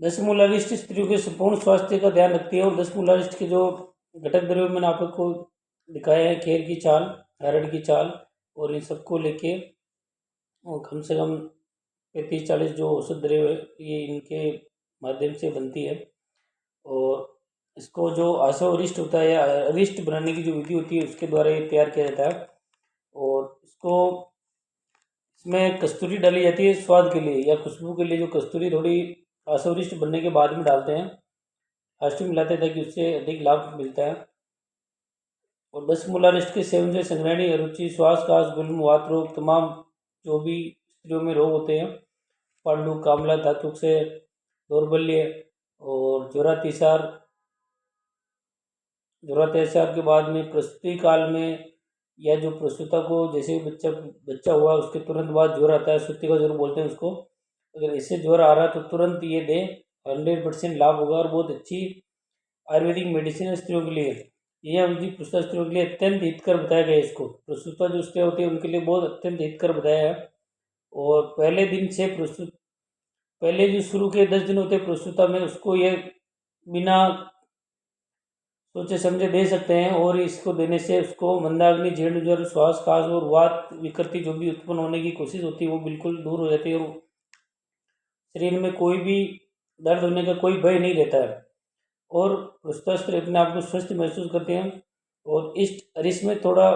दशमूलारिष्ट स्त्रियों के संपूर्ण स्वास्थ्य का ध्यान रखती है और दशमूलारिष्ट के जो घटक द्रव्य मैंने आपको दिखाए हैं, खेर की छाल, हरड़ की छाल और इन सबको लेके और कम से कम 35-40 जो औषध द्रव्य ये इनके माध्यम से बनती है। और इसको जो आसव अरिष्ट होता है या अरिष्ट बनाने की जो विधि होती है उसके द्वारा ये तैयार किया जाता है। और इसको इसमें कस्तूरी डाली जाती है स्वाद के लिए या खुशबू के लिए। जो कस्तूरी थोड़ी आसव अरिष्ट बनने के बाद में डालते हैं, लास्ट में मिलाते हैं ताकि उससे अधिक लाभ मिलता है। और दशमूलारिष्ट के सेवन से संग्रहणी रुचि, श्वास काश, गुल्म, वात रोग, तमाम जो भी स्त्रियों में रोग होते हैं, पांडु, कामला, धातुक से दौर्बल्य और ज्वरातिसार के बाद में प्रसूति काल में या जो प्रसूता को जैसे ही बच्चा हुआ उसके तुरंत बाद ज्वर आता है, सूती का ज्वर बोलते हैं उसको, अगर इससे ज्वर आ रहा है तो तुरंत ये दे, 100% लाभ होगा और बहुत अच्छी आयुर्वेदिक मेडिसिन है स्त्रियों के लिए। यह अवधि प्रसूता स्त्रियों के लिए अत्यंत हितकर बताया गया है। इसको प्रसूता जो स्त्रियाँ होती है उनके लिए बहुत अत्यंत हितकर बताया है। और पहले दिन से पहले जो शुरू के 10 दिन होते हैं प्रसूता में, उसको ये बिना सोचे समझे दे सकते हैं। और इसको देने से उसको मंदाग्नि, जीर्ण ज्वर, श्वास काश और वात विकृति जो भी उत्पन्न होने की कोशिश होती है वो बिल्कुल दूर हो जाती है और शरीर में कोई भी दर्द होने का कोई भय नहीं रहता है और प्रसूता स्त्री अपने आप को स्वस्थ महसूस करते हैं। और इष्ट अरिष्ट में थोड़ा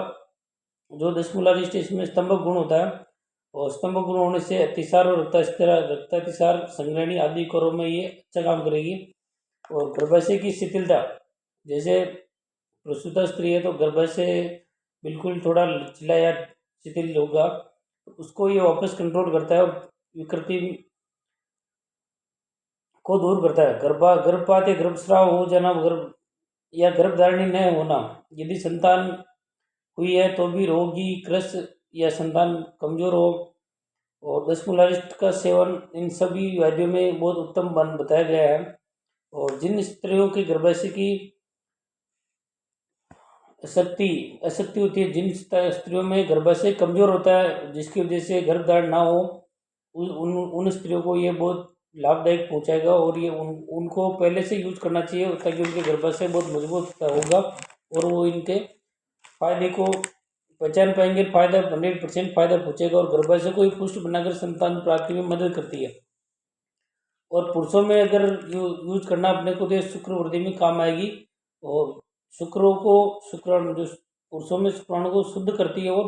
जो दशमूलारिष्ट इसमें स्तंभक गुण होता है और स्तंभक गुण होने से अतिसार और रक्तातिसार, संग्रहणी आदि करों में ये अच्छा काम करेगी। और गर्भाशय की शिथिलता, जैसे प्रसूता स्त्री है तो गर्भाशय बिल्कुल थोड़ा लचीला या शिथिल होगा, उसको ये वापस कंट्रोल करता है और विकृति को दूर करता है। गर्भपात या गर्भस्राव हो जाना, गर्भ या गर्भधारणी न होना, यदि संतान हुई है तो भी रोगी, ग्रस्त या संतान कमजोर हो। और दशमूलारिष्ट का सेवन इन सभी व्याधियों में बहुत उत्तम बताया गया है। और जिन स्त्रियों के गर्भाशय की अशक्ति होती है, जिन स्त्रियों में गर्भाशय कमजोर होता है जिसकी वजह से गर्भधारण ना हो, उन स्त्रियों को ये बहुत लाभदायक पहुंचाएगा। और ये उनको पहले से यूज करना चाहिए ताकि उनके गर्भाशय बहुत मजबूत होगा और वो इनके फायदे को पहचान पाएंगे। फायदा 100% फायदा पहुंचेगा और गर्भाशय को ही पुष्ट बनाकर संतान प्राप्ति में मदद करती है। और पुरुषों में अगर यूज करना अपने को तो शुक्र वृद्धि में काम आएगी। और शुक्राणु जो पुरुषों में शुक्राणु को शुद्ध करती है और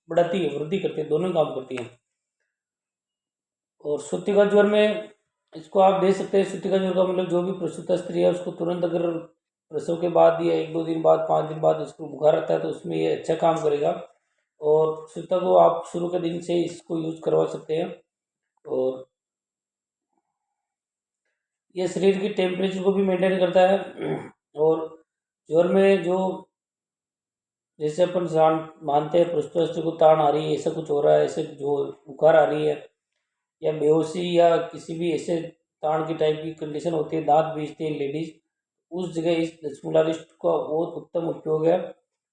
बढ़ाती है, वृद्धि करती है, दोनों काम करती है। और सूतिका ज्वर में इसको आप दे सकते हैं। सूतिका ज्वर का मतलब जो भी प्रसूता स्त्री है उसको तुरंत अगर प्रसव के बाद या 1-2 दिन बाद, 5 दिन बाद उसको बुखार आता है तो उसमें ये अच्छा काम करेगा। और सूतिका को आप शुरू के दिन से इसको यूज करवा सकते हैं। और ये शरीर की टेम्परेचर को भी मेंटेन करता है। और ज्वर में जो जैसे अपन मानते हैं प्रसूता स्त्री को ताड़ आ रही है, ऐसा कुछ हो रहा है, ऐसे जो बुखार आ रही है या बेहोशी या किसी भी ऐसे ताड़ की टाइप की कंडीशन होती है, दांत बीजती है लेडीज, उस जगह इस दशमूलारिष्ट का बहुत उत्तम उपयोग है।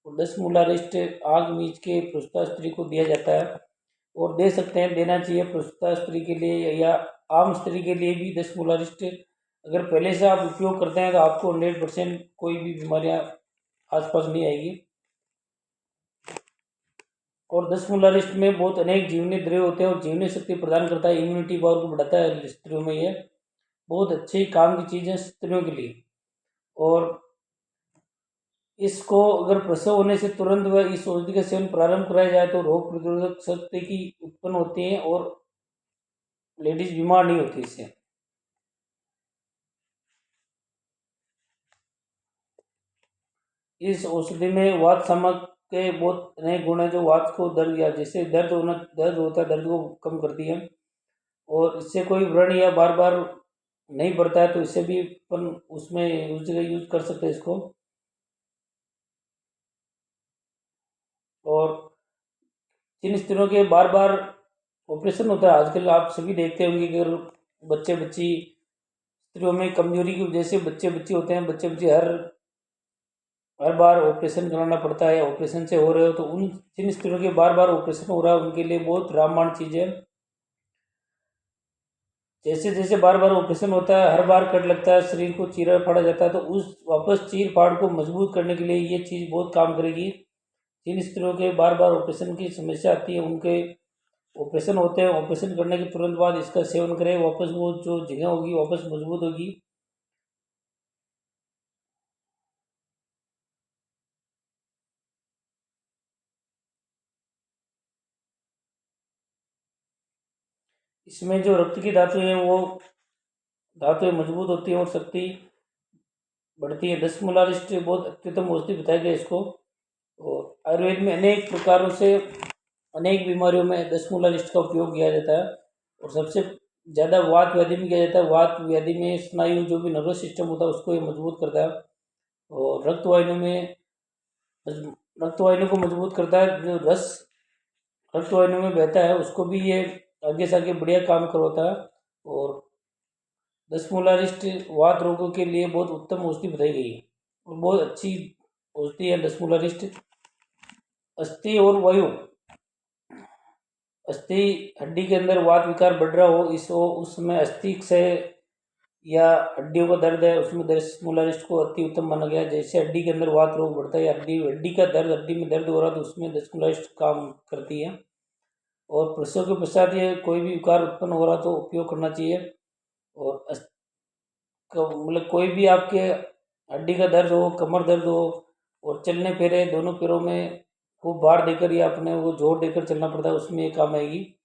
और दशमूलारिष्ट आग मीच के प्रसूता स्त्री को दिया जाता है और दे सकते हैं, देना चाहिए प्रसूता स्त्री के लिए या आम स्त्री के लिए भी। दशमूलारिष्ट अगर पहले से आप उपयोग करते हैं तो आपको 100% कोई भी बीमारियां आसपास नहीं आएगी। और दशमूलारिष्ट में बहुत अनेक जीवनी द्रव्य होते हैं और जीवनी शक्ति प्रदान करता है, इम्यूनिटी पावर को बढ़ाता है स्त्रियों में। ये बहुत अच्छी काम की चीज़ है स्त्रियों के लिए। और इसको अगर प्रसव होने से तुरंत वह इस औषधि का सेवन प्रारंभ कराया जाए तो रोग प्रतिरोधक शक्ति की उत्पन्न होती है और लेडीज बीमार नहीं होती इससे। इस औषधि में वात शामक के बहुत अनेक गुण है जो वात को दर्द या जैसे दर्द होता है, दर्द को कम करती है। और इससे कोई व्रण या बार बार नहीं बढ़ता है तो इससे भी अपन उसमें उस जगह यूज कर सकते हैं इसको। और जिन स्त्रियों के बार बार ऑपरेशन होता है, आजकल आप सभी देखते होंगे कि अगर बच्चे बच्ची स्त्रियों में कमजोरी की वजह से बच्चे बच्ची होते हैं, बच्चे बच्ची हर बार ऑपरेशन कराना पड़ता है, ऑपरेशन से हो रहे हो तो उन जिन स्त्रियों के बार बार ऑपरेशन हो रहा है उनके लिए बहुत रामबाण चीज़ है। जैसे जैसे बार बार ऑपरेशन होता है, हर बार कट लगता है, शरीर को चीरा फाड़ा जाता है, तो उस वापस चीर फाड़ को मजबूत करने के लिए ये चीज़ बहुत काम करेगी। जिन स्त्रियों के बार बार ऑपरेशन की समस्या आती है, उनके ऑपरेशन होते हैं, ऑपरेशन करने के तुरंत बाद इसका सेवन करें, वापस वो जो जगह होगी वापस मजबूत होगी। इसमें जो रक्त की धातु है वो धातुएं मजबूत होती है और शक्ति बढ़ती है। 10 मोलारिस्ट बहुत अत्युत्तम औषधि बताया गया इसको। और आयुर्वेद में अनेक प्रकारों से अनेक बीमारियों में 10 मोलारिस्ट का उपयोग किया जाता है। और सबसे ज़्यादा वात व्याधि में किया जाता है। वात व्याधि में स्नायु जो भी नर्वस सिस्टम होता है उसको ये मजबूत करता है। और रक्तवाहिनी को मजबूत करता है। जो रस रक्तवाहिनी में बहता है उसको भी ये आगे से आगे बढ़िया काम करवाता है। और 10 मोलारिस्ट वात रोगों के लिए बहुत उत्तम औषधि बताई गई है और बहुत अच्छी औषधि है 10 मोलारिस्ट। अस्थि और वायु, अस्थि हड्डी के अंदर वात विकार बढ़ रहा हो, इस हो उसमें अस्थि क्षय या हड्डियों का दर्द है, उसमें 10 मोलारिस्ट को अति उत्तम माना गया है। जैसे हड्डी के अंदर वात रोग बढ़ता है, हड्डी हड्डी का दर्द, हड्डी में दर्द हो रहा है, तो उसमें 10 मोलारिस्ट काम करती है। और प्रसव के पश्चात ये कोई भी विकार उत्पन्न हो रहा तो उपयोग करना चाहिए। और मतलब कोई भी आपके हड्डी का दर्द हो, कमर दर्द हो और चलने फिरे दोनों पैरों में खूब भार देकर या अपने वो जोर देकर चलना पड़ता है, उसमें ये काम आएगी।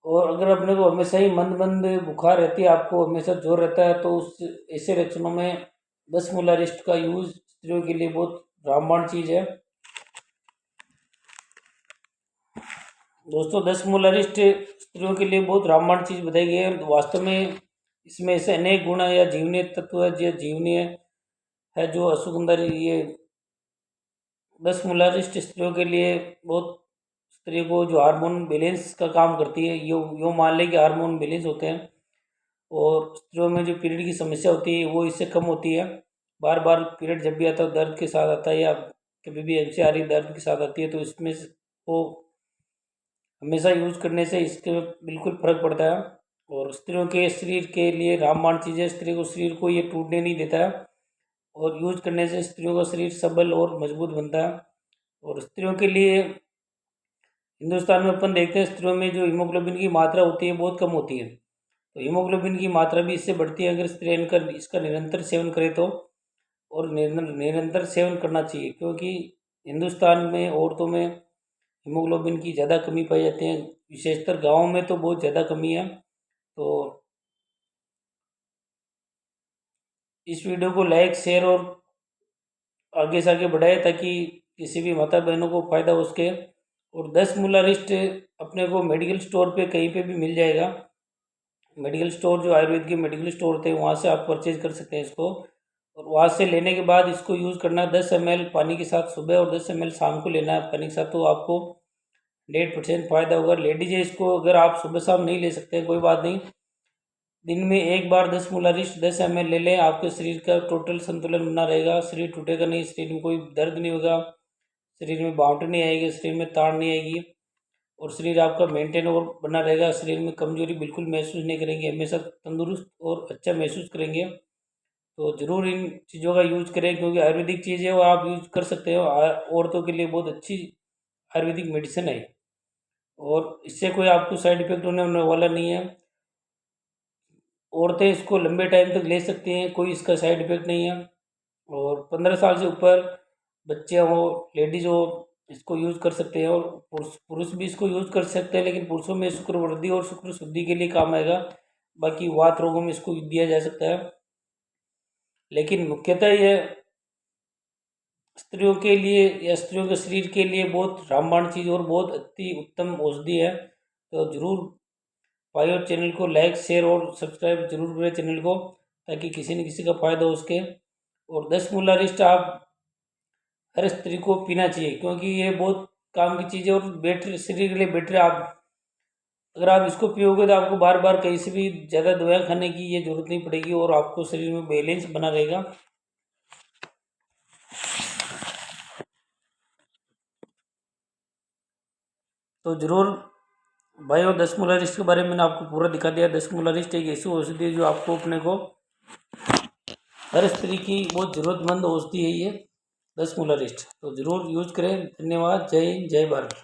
और अगर अपने को हमेशा ही मंद मंद बुखार रहती है, आपको हमेशा जोर रहता है, तो उस ऐसे लक्षणों में 10 मोलारिस्ट का यूज स्त्रियों के लिए बहुत रामबाण चीज़ है। दोस्तों 10 मोलारिस्ट स्त्रियों के लिए बहुत रामबाण चीज़ बताई गई है। वास्तव में इसमें ऐसे अनेक गुण है या जीवनीय तत्व है जो जीवनीय है, जो अशुगंधा ये 10 मोलारिस्ट स्त्रियों के लिए बहुत, स्त्री को जो हार्मोन बैलेंस का काम करती है, यो मान लें कि हार्मोन बैलेंस होते हैं। और स्त्रियों में जो पीरियड की समस्या होती है वो इससे कम होती है। बार बार पीरियड जब भी आता है दर्द के साथ आता है, या कभी भी एम सी आ रही दर्द के साथ आती है, तो इसमें वो हमेशा यूज करने से इसके बिल्कुल फर्क पड़ता है। और स्त्रियों के शरीर के लिए रामबाण चीज़ है। स्त्री को शरीर को ये टूटने नहीं देता है और यूज करने से स्त्रियों का शरीर सबल और मजबूत बनता है। और स्त्रियों के लिए हिंदुस्तान में अपन देखते हैं स्त्रियों में जो हीमोग्लोबिन की मात्रा होती है बहुत कम होती है। तो हीमोग्लोबिन की मात्रा भी इससे बढ़ती है अगर स्त्री इनका इसका निरंतर सेवन करे तो। और निरंतर सेवन करना चाहिए, क्योंकि हिंदुस्तान में औरतों में हीमोग्लोबिन की ज़्यादा कमी पाई जाती है। विशेषतर गाँव में तो बहुत ज़्यादा कमी है। तो इस वीडियो को लाइक शेयर और आगे से आगे बढ़ाए, ताकि किसी भी माता बहनों को फ़ायदा हो सके। और 10 मोलारिस्ट अपने को मेडिकल स्टोर पे कहीं पे भी मिल जाएगा। मेडिकल स्टोर जो आयुर्वेद के मेडिकल स्टोर थे वहाँ से आप परचेज कर सकते हैं इसको। और वहाँ से लेने के बाद इसको यूज़ करना 10 ml पानी के साथ सुबह और 10 ml शाम को लेना है पानी के साथ, तो आपको 100% फ़ायदा होगा। लेडीज है, इसको अगर आप सुबह शाम नहीं ले सकते कोई बात नहीं, दिन में एक बार 10 मोलारिस्ट 10 ml ले लें, आपके शरीर का टोटल संतुलन बना रहेगा। शरीर टूटेगा नहीं, शरीर में कोई दर्द नहीं होगा, शरीर में बाउंड नहीं आएगी, शरीर में ताड़ नहीं आएगी और शरीर आपका मेंटेन और बना रहेगा। शरीर में कमजोरी बिल्कुल महसूस नहीं करेंगे, हमेशा तंदुरुस्त और अच्छा महसूस करेंगे। तो ज़रूर इन चीज़ों का यूज करें, क्योंकि आयुर्वेदिक चीज़ है और आप यूज कर सकते हो। औरतों के लिए बहुत अच्छी आयुर्वेदिक मेडिसिन है और इससे कोई आपको साइड इफेक्ट होने वाला नहीं है। औरतें इसको लंबे टाइम तक ले सकती हैं, कोई इसका साइड इफेक्ट नहीं है। और 15 साल से ऊपर बच्चे हो, लेडीज़ हो, इसको यूज़ कर सकते हैं। और पुरुष पुरुष भी इसको यूज़ कर सकते हैं, लेकिन पुरुषों में शुक्र वृद्धि और शुक्र शुद्धि के लिए काम आएगा। बाकी वात रोगों में इसको दिया जा सकता है, लेकिन मुख्यतः ये स्त्रियों के लिए या स्त्रियों के शरीर के लिए बहुत रामबाण चीज़ और बहुत अति उत्तम औषधि है। तो ज़रूर भाई और चैनल को लाइक शेयर और सब्सक्राइब जरूर करें चैनल को, ताकि किसी न किसी का फ़ायदा हो उसके। और 10 मोलारिस्ट आप हर स्त्री को पीना चाहिए, क्योंकि ये बहुत काम की चीज़ है और बेटर शरीर के लिए बेटर है। आप अगर आप इसको पियोगे तो आपको बार बार कहीं से भी ज़्यादा दवाएं खाने की ये ज़रूरत नहीं पड़ेगी और आपको शरीर में बैलेंस बना रहेगा। तो ज़रूर भाई और 10 मोलरिस्ट के बारे में मैंने आपको पूरा दिखा दिया। 10 मोलरिस्ट एक ऐसी औषधि है जो आपको अपने को हर स्त्री की बहुत ज़रूरतमंद औषधि है ये 10 मोलरिस्ट, तो ज़रूर यूज करें। धन्यवाद। जय हिंद, जय भारत।